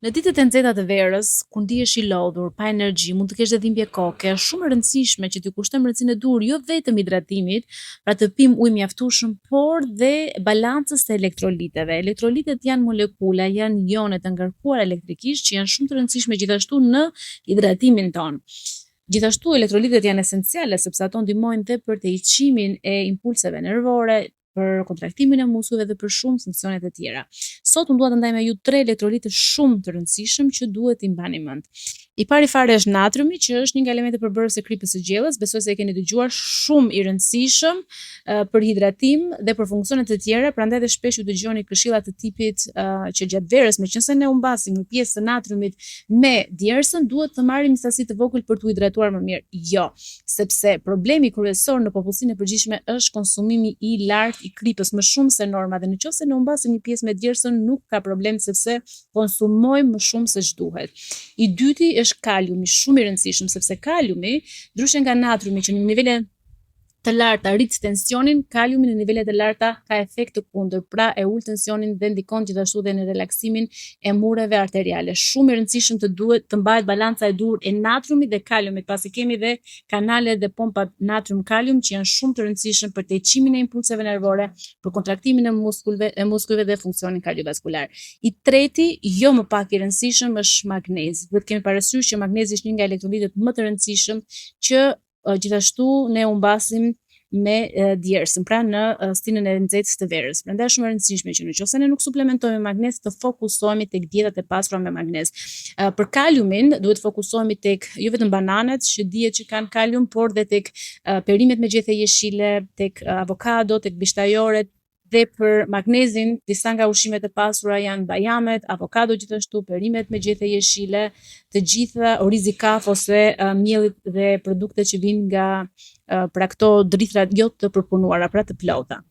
Në ditët e nxehta të verës, kur ndihesh i lodhur, pa energji, mund të kesh dhe dhimbje koke, është shumë e rëndësishme që të kushtojmë rëndësinë e dur, jo vetëm hidratimit, pra të pim ujë mjaftueshëm, por dhe balancës së elektroliteve. Elektrolitet janë molekula, janë jone të ngarkuara elektrikisht që janë shumë të rëndësishme gjithashtu në hidratimin tonë. Gjithashtu elektrolitet janë esenciale sepse ato ndihmojnë dhe për tejqimin e impulseve nervore, për kontraktimin e muskujve dhe për shumë funksionet e tjera. Sot unë dua të ndaj me ju 3 elektrolitë shumë të rëndësishëm që duhet t'i mbani mend. I pari fare është natriumi, që është një nga elementet përbërës së kripës së gjellës, besoj se e keni dëgjuar, shumë i rëndësishëm për hidratim dhe për funksionet të tjera, prandaj dhe shpesh ju dëgjoni këshilla të tipit që gjatë verës, meqense ne humbasim një pjesë të natriumit me djersën, duhet të marrim një sasi të vogël për t'u hidratuar më mirë. Jo, sepse problemi kryesor në popullsinë e përgjithshme është konsumimi i lartë i kripës, më shumë se norma, dhe nëse ne humbasim një pjesë me djersën nuk ka problem sepse konsumojmë më shumë se ç'duhet. I dyti është kaliumi, shumë i rëndësishëm sepse kaliumi, ndryshe nga natriumi që në nivele të larta rrit tensionin, kaliumi në nivele të larta ka efekt të kundër, pra e ul tensionin dhe ndikon gjithashtu dhe në relaksimin e mureve arteriale. Shumë i rëndësishëm të mbahet balanca e dur e natriumit dhe kaliumit, pasi kemi dhe kanalet dhe pompat natrium-kalium që janë shumë të rëndësishëm për tejqimin e impulseve nervore, për kontraktimin e muskujve dhe funksionin kardiovaskular. I treti, jo më pak i rëndësishëm, është magnezi. Duhet kemi parasysh që magnezi është një nga elektrolitet më të rëndësishëm që gjithashtu ne humbasim me djersën, pra në stinën e nxehtësisë të verës. Prandaj është shumë e rëndësishme që nëse ne nuk suplementojmë me magnez, të fokusohemi tek dietat e pasura me magnez. Për kaliumin duhet fokusohemi tek jo vetëm bananet që dihet që kanë kalium, por dhe tek perimet me gjethe jeshile, tek avokado, tek bishtajoret. Dhe për magnezin, disa nga ushqimet e pasura janë bajamet, avokado gjithashtu, perimet me gjethe jeshile, të gjitha orizi kaf ose miellit dhe produktet që vijnë nga pra këto drithra jo të përpunuara, pra të plota.